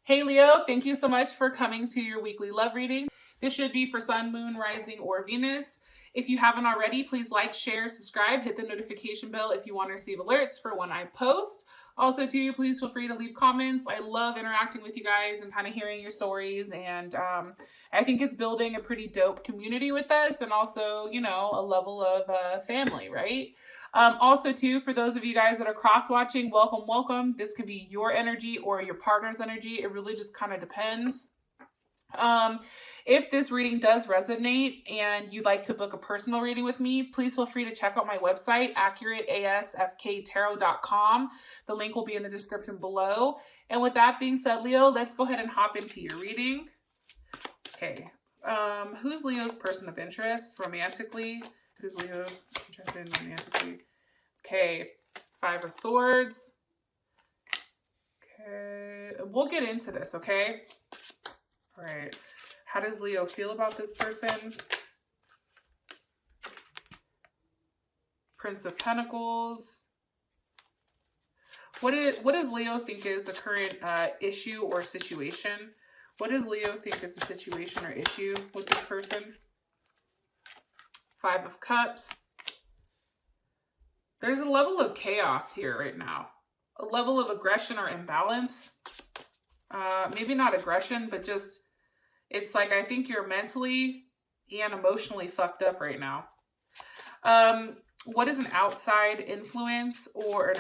Hey Leo, thank you so much for coming to your weekly love reading. This should be for Sun, Moon, Rising, or Venus. If you haven't already, please like, share, subscribe, hit the notification bell if you want to receive alerts for when I post. Also, too, please feel free to leave comments. I love interacting with you guys and kind of hearing your stories. And I think it's building a pretty dope community with us and also, you know, a level of family, right? Also, too, for those of you guys that are cross-watching, welcome, welcome. This could be your energy or your partner's energy. It really just kind of depends. If this reading does resonate and you'd like to book a personal reading with me, please feel free to check out my website, accurateasfktarot.com. The link will be in the description below. And with that being said, Leo, let's go ahead and hop into your reading. Okay. Who's Leo's person of interest romantically? Who's Leo interested in romantically? Okay. 5 of Swords. Okay. We'll get into this, okay? All right. How does Leo feel about this person? Prince of Pentacles. What does Leo think is a current issue or situation? What does Leo think is a situation or issue with this person? 5 of Cups. There's a level of chaos here right now. A level of aggression or imbalance. Maybe not aggression, but just, it's like I think you're mentally and emotionally fucked up right now. What is an outside influence or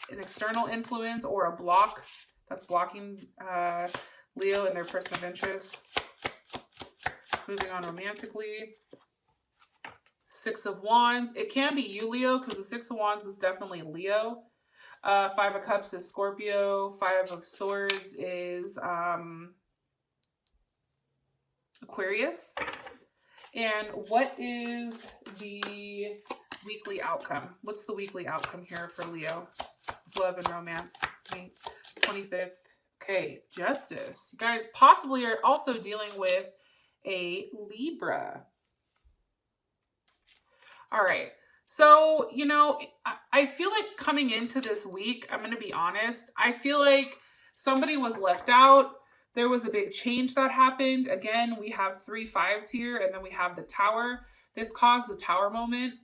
an external influence or a block that's blocking Leo and their person of interest? Moving on romantically. 6 of Wands. It can be you, Leo, because the 6 of Wands is definitely Leo. 5 of Cups is Scorpio. 5 of Swords is Aquarius. And what is the weekly outcome? What's the weekly outcome here for Leo? Love and romance. 25th. Okay, Justice. You guys possibly are also dealing with a Libra. All right. So, you know, I feel like coming into this week, I'm going to be honest, I feel like somebody was left out. There was a big change that happened. Again, we have 3 5s here, and then we have the Tower. This caused a Tower moment.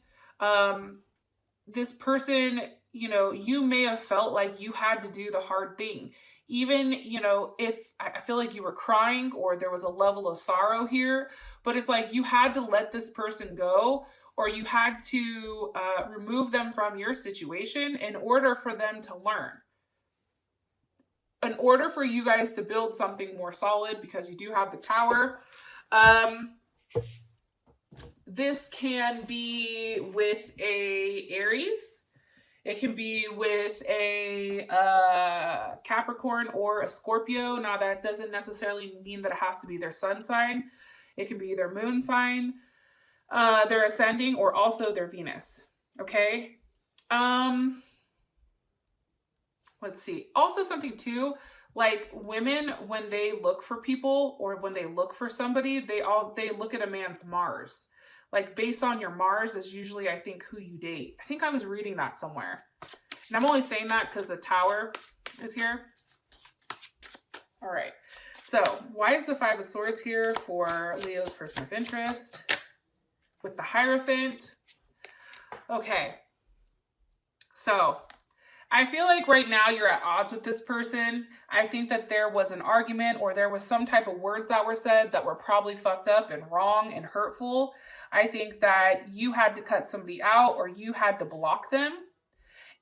This person, you know, you may have felt like you had to do the hard thing. Even, you know, if I feel like you were crying or there was a level of sorrow here, but it's like you had to let this person go, or you had to remove them from your situation in order for them to learn. In order for you guys to build something more solid, because you do have the Tower. This can be with a Aries. It can be with a Capricorn or a Scorpio. Now, that doesn't necessarily mean that it has to be their sun sign. It can be their moon sign, their ascending, or also their Venus. Okay? Let's see. Also something too, like women, when they look for people or when they look for somebody, they look at a man's Mars. Like based on your Mars is usually, I think, who you date. I think I was reading that somewhere. And I'm only saying that because the Tower is here. All right. So why is the 5 of Swords here for Leo's person of interest? With the Hierophant. Okay. So I feel like right now you're at odds with this person. I think that there was an argument or there was some type of words that were said that were probably fucked up and wrong and hurtful. I think that you had to cut somebody out or you had to block them.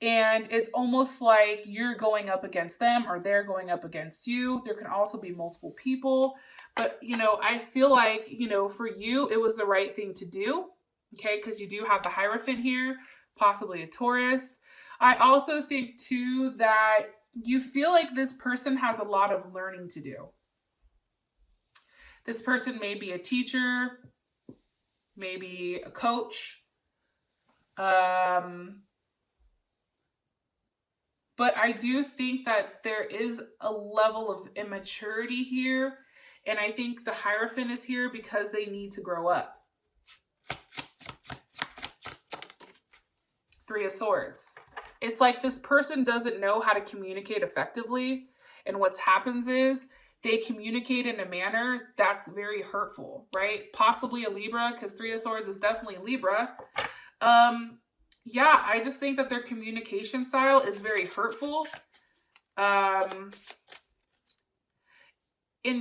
And it's almost like you're going up against them or they're going up against you. There can also be multiple people. But, you know, I feel like, you know, for you, it was the right thing to do. Okay, because you do have the Hierophant here, possibly a Taurus. I also think, too, that you feel like this person has a lot of learning to do. This person may be a teacher, maybe a coach. But I do think that there is a level of immaturity here. And I think the Hierophant is here because they need to grow up. 3 of Swords. It's like this person doesn't know how to communicate effectively. And what happens is they communicate in a manner that's very hurtful, right? Possibly a Libra, because Three of Swords is definitely a Libra. Yeah, I just think that their communication style is very hurtful. And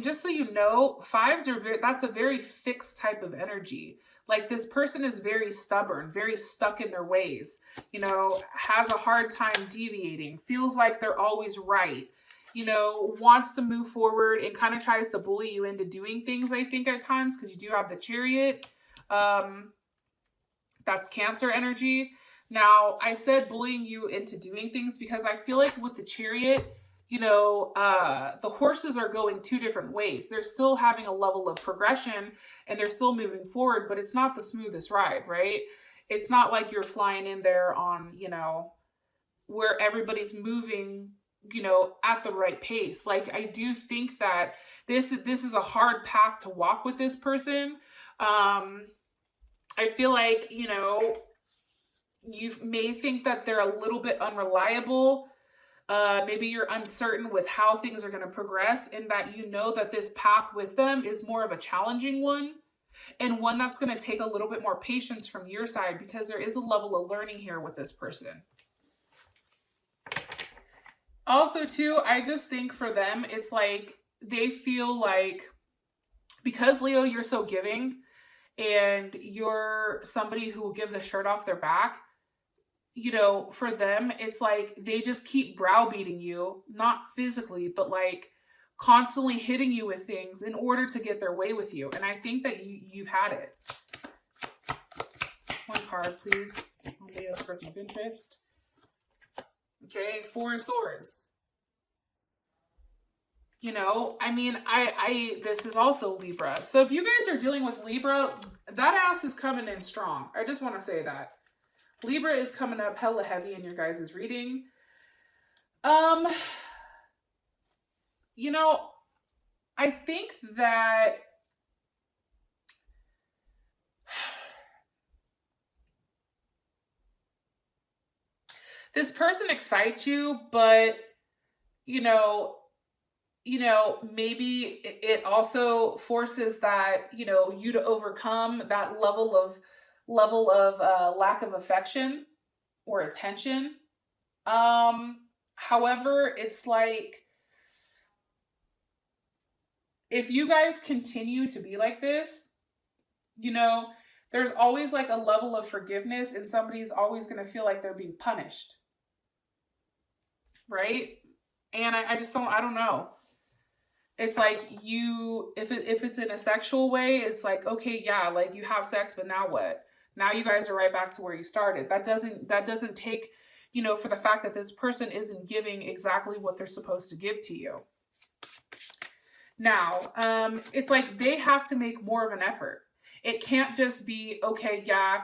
just so you know, fives are that's a very fixed type of energy. Like, this person is very stubborn, very stuck in their ways, you know, has a hard time deviating, feels like they're always right, you know, wants to move forward and kind of tries to bully you into doing things, I think, at times, because you do have the Chariot. That's Cancer energy. Now, I said bullying you into doing things because I feel like with the Chariot, you know, the horses are going two different ways. They're still having a level of progression and they're still moving forward, but it's not the smoothest ride, right? It's not like you're flying in there on, you know, where everybody's moving, you know, at the right pace. Like, I do think that this is a hard path to walk with this person. I feel like, you know, you may think that they're a little bit unreliable. Maybe you're uncertain with how things are going to progress, and that you know that this path with them is more of a challenging one, and one that's going to take a little bit more patience from your side, because there is a level of learning here with this person. Also, too, I just think for them, it's like they feel like, because Leo, you're so giving and you're somebody who will give the shirt off their back, you know, for them, it's like they just keep browbeating you, not physically, but like constantly hitting you with things in order to get their way with you. And I think that you've had it. One card, please. Leo's person of interest. Okay, Four of Swords. You know, I mean, this is also Libra. So if you guys are dealing with Libra, that ass is coming in strong. I just want to say that. Libra is coming up hella heavy in your guys' reading. You know, I think that this person excites you, but, you know, maybe it also forces that, you know, you to overcome that level of lack of affection or attention. However, it's like, if you guys continue to be like this, you know, there's always like a level of forgiveness, and somebody's always going to feel like they're being punished. Right? And I don't know. It's like, if it's in a sexual way, it's like, okay, yeah, like you have sex, but now what? Now you guys are right back to where you started. That doesn't take, you know, for the fact that this person isn't giving exactly what they're supposed to give to you. Now, it's like they have to make more of an effort. It can't just be, okay, yeah,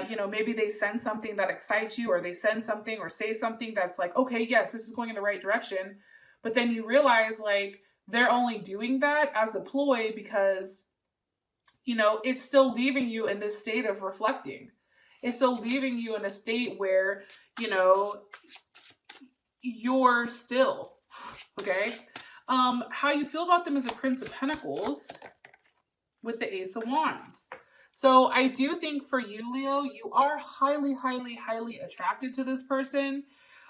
you know, maybe they send something that excites you, or they send something or say something that's like, okay, yes, this is going in the right direction. But then you realize, like, they're only doing that as a ploy because, you know, it's still leaving you in this state of reflecting. It's still leaving you in a state where, you know, you're still, okay? How you feel about them as a Prince of Pentacles with the Ace of Wands. So I do think for you, Leo, you are highly, highly, highly attracted to this person.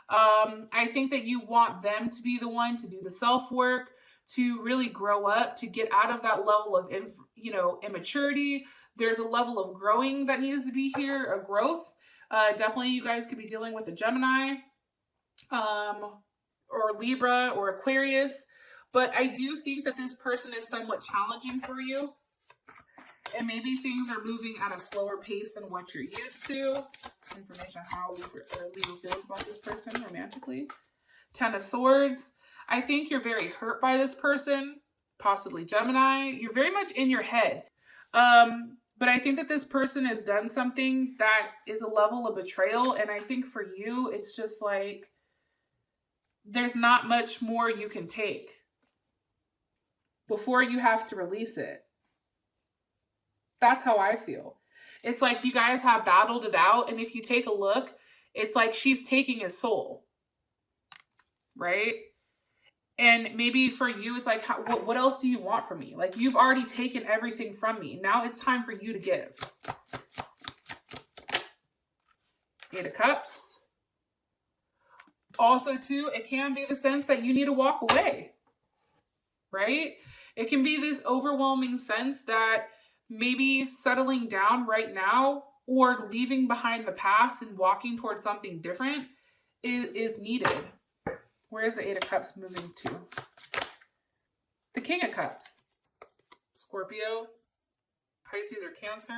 I think that you want them to be the one to do the self-work, to really grow up, to get out of that level of, you know, immaturity. There's a level of growing that needs to be here, a growth. Definitely you guys could be dealing with a Gemini, or Libra or Aquarius. But I do think that this person is somewhat challenging for you. And maybe things are moving at a slower pace than what you're used to. Information on how Leo feels about this person romantically. Ten of Swords. I think you're very hurt by this person, possibly Gemini. You're very much in your head. But I think that this person has done something that is a level of betrayal. And I think for you, it's just like, there's not much more you can take before you have to release it. That's how I feel. It's like you guys have battled it out. And if you take a look, it's like she's taking his soul. Right? And maybe for you, it's like, what else do you want from me? Like, you've already taken everything from me. Now it's time for you to give. 8 of Cups. Also, too, it can be the sense that you need to walk away, right? It can be this overwhelming sense that maybe settling down right now or leaving behind the past and walking towards something different is needed. Where is the 8 of Cups moving to? The King of Cups. Scorpio, Pisces, or Cancer,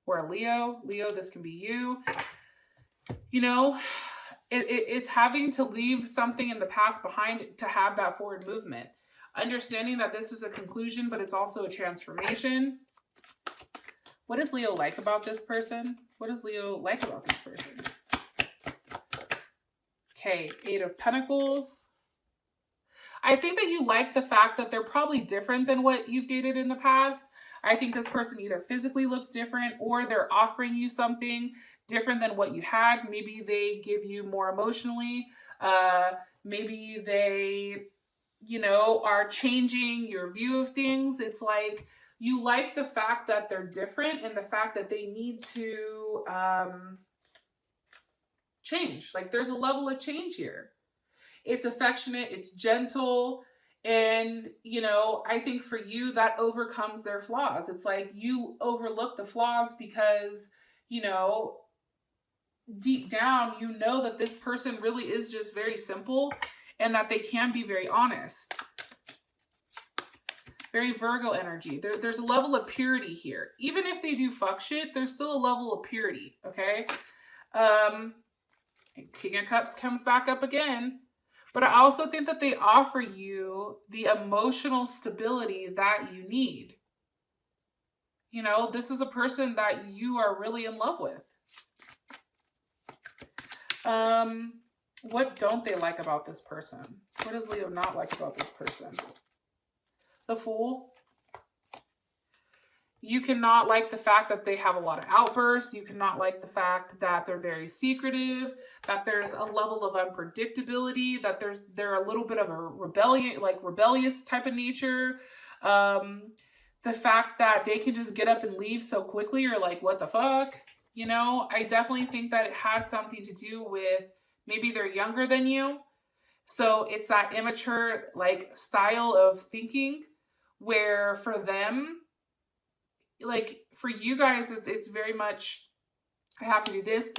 or a Leo. Leo, this can be you. You know, it's having to leave something in the past behind to have that forward movement. Understanding that this is a conclusion, but it's also a transformation. What does Leo like about this person? What does Leo like about this person? Okay, 8 of Pentacles. I think that you like the fact that they're probably different than what you've dated in the past. I think this person either physically looks different or they're offering you something different than what you had. Maybe they give you more emotionally. Maybe they, you know, are changing your view of things. It's like you like the fact that they're different and the fact that they need to change. Like, there's a level of change here. It's affectionate, it's gentle, and, you know, I think for you that overcomes their flaws. It's like you overlook the flaws because, you know, deep down, you know that this person really is just very simple and that they can be very honest. Very Virgo energy. There's a level of purity here. Even if they do fuck shit, there's still a level of purity, okay? King of Cups comes back up again. But I also think that they offer you the emotional stability that you need. You know, this is a person that you are really in love with. What don't they like about this person? What does Leo not like about this person? The Fool. You cannot like the fact that they have a lot of outbursts. You cannot like the fact that they're very secretive, that there's a level of unpredictability, that they're a little bit of a rebellious type of nature. The fact that they can just get up and leave so quickly, you're like, what the fuck? You know, I definitely think that it has something to do with maybe they're younger than you. So it's that immature like style of thinking where for them, like for you guys, it's very much, I have to do this,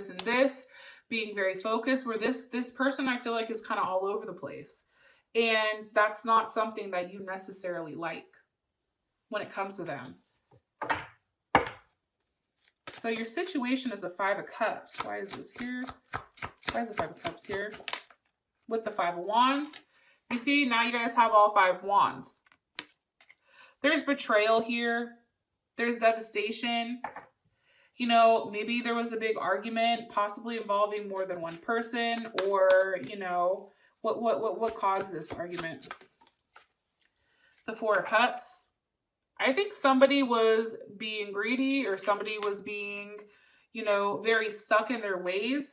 and this, being very focused, where this person I feel like is kind of all over the place. And that's not something that you necessarily like when it comes to them. So your situation is a 5 of Cups. Why is this here? Why is the 5 of Cups here? With the 5 of Wands. You see, now you guys have all 5 wands. There's betrayal here. There's devastation. You know, maybe there was a big argument, possibly involving more than one person, or, you know, what caused this argument? The 4 of Cups. I think somebody was being greedy, or somebody was being, you know, very stuck in their ways,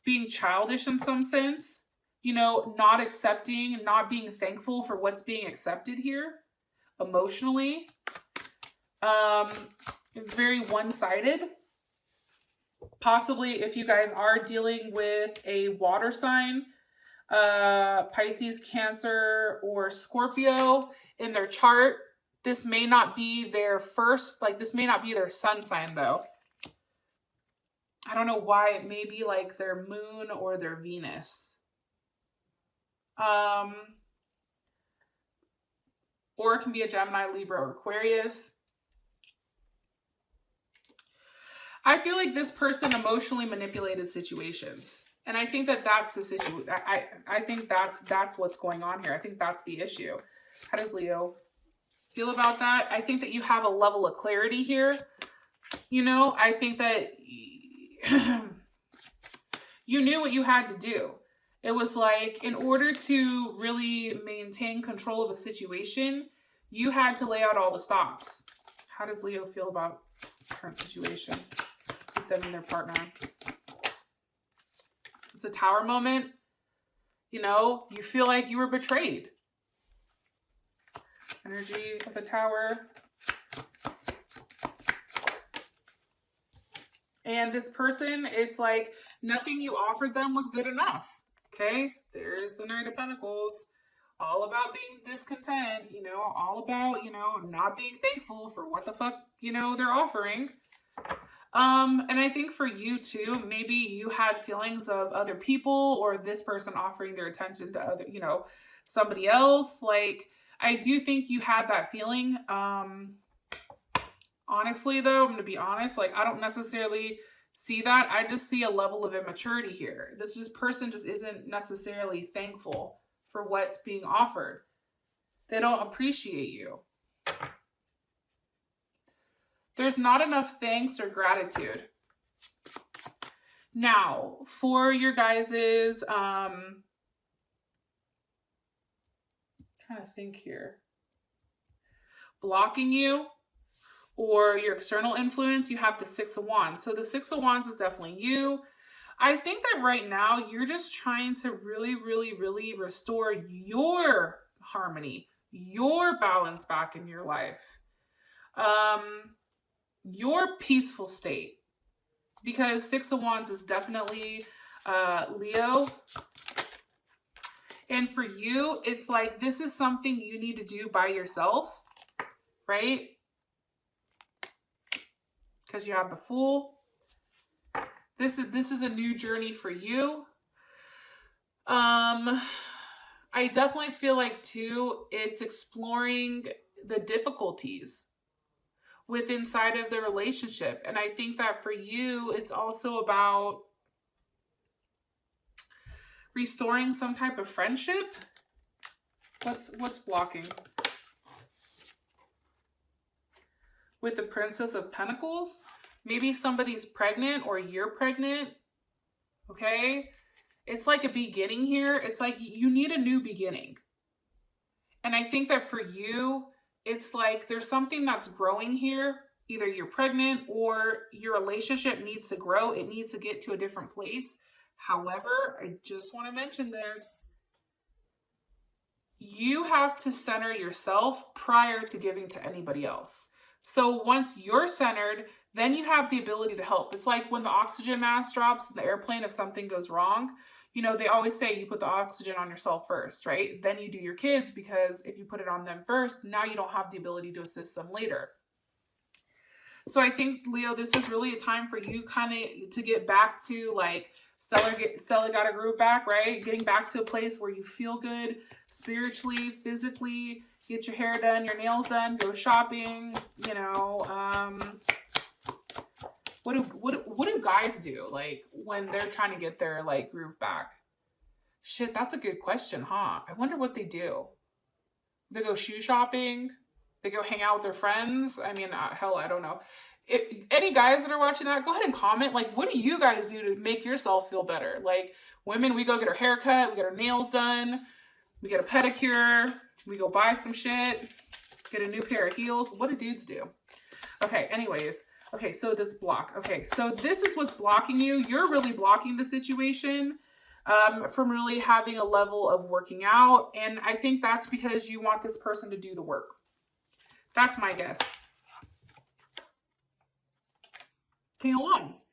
being childish in some sense, you know, not accepting, not being thankful for what's being accepted here emotionally. Very one-sided. Possibly if you guys are dealing with a water sign, Pisces, Cancer, or Scorpio in their chart, this may not be their first, like this may not be their sun sign though. I don't know why. It may be like their moon or their Venus. Or it can be a Gemini, Libra, or Aquarius. I feel like this person emotionally manipulated situations. And I think that that's the situation. I think that's what's going on here. I think that's the issue. How does Leo feel about that? I think that you have a level of clarity here. You know, I think that you knew what you had to do. It was like, in order to really maintain control of a situation, you had to lay out all the stops. How does Leo feel about the current situation with them and their partner? It's a Tower moment. You know, you feel like you were betrayed. Energy of the Tower. And this person, it's like nothing you offered them was good enough. Okay, there's the Knight of Pentacles. All about being discontent, you know, all about, you know, not being thankful for what the fuck, you know, they're offering. And I think for you too, maybe you had feelings of other people or this person offering their attention to other, you know, somebody else. Like, I do think you had that feeling. Honestly though, I'm going to be honest, like I don't necessarily see that. I just see a level of immaturity here. This person just isn't necessarily thankful for what's being offered. They don't appreciate you. There's not enough thanks or gratitude. Now, for your guys's, trying to think here, blocking you or your external influence, you have the Six of Wands. So the Six of Wands is definitely you. I think that right now you're just trying to really, really, really restore your harmony, your balance back in your life, your peaceful state. Because Six of Wands is definitely Leo. And for you, it's like this is something you need to do by yourself, right? Because you have the Fool. This is a new journey for you. I definitely feel like too, it's exploring the difficulties with inside of the relationship. And I think that for you, it's also about restoring some type of friendship. What's blocking? With the Princess of Pentacles. Maybe somebody's pregnant or you're pregnant. Okay? It's like a beginning here. It's like you need a new beginning. And I think that for you, it's like there's something that's growing here. Either you're pregnant or your relationship needs to grow. It needs to get to a different place. However, I just want to mention this. You have to center yourself prior to giving to anybody else. So once you're centered, then you have the ability to help. It's like when the oxygen mask drops in the airplane, if something goes wrong, you know, they always say you put the oxygen on yourself first, right? Then you do your kids, because if you put it on them first, now you don't have the ability to assist them later. So I think, Leo, this is really a time for you kind of to get back to like Stella got a groove back, right? Getting back to a place where you feel good spiritually, physically, get your hair done, your nails done, go shopping, you know. What do guys do like when they're trying to get their like groove back? Shit, that's a good question, huh? I wonder what they do. They go shoe shopping. They go hang out with their friends. I mean, hell, I don't know. Any guys that are watching that, go ahead and comment. Like, what do you guys do to make yourself feel better? Like, women, we go get our hair cut. We get our nails done. We get a pedicure. We go buy some shit. Get a new pair of heels. What do dudes do? Okay, anyways. Okay, so this block. Okay, so this is what's blocking you. You're really blocking the situation from really having a level of working out. And I think that's because you want this person to do the work. That's my guess. King of Wands.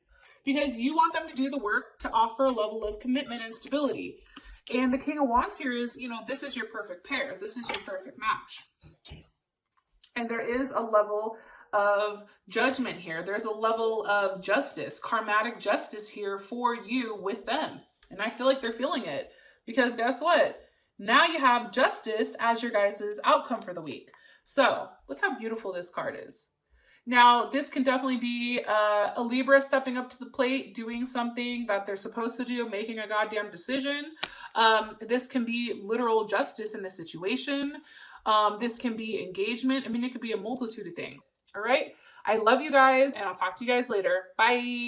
Because you want them to do the work to offer a level of commitment and stability. And the King of Wands here is, you know, this is your perfect pair. This is your perfect match. And there is a level of judgment here. There's a level of justice, karmatic justice here for you with them. And I feel like they're feeling it. Because guess what? Now you have justice as your guys' outcome for the week. So look how beautiful this card is. Now, this can definitely be a Libra stepping up to the plate, doing something that they're supposed to do, making a goddamn decision. This can be literal justice in this situation. This can be engagement. I mean, it could be a multitude of things. All right. I love you guys, and I'll talk to you guys later. Bye.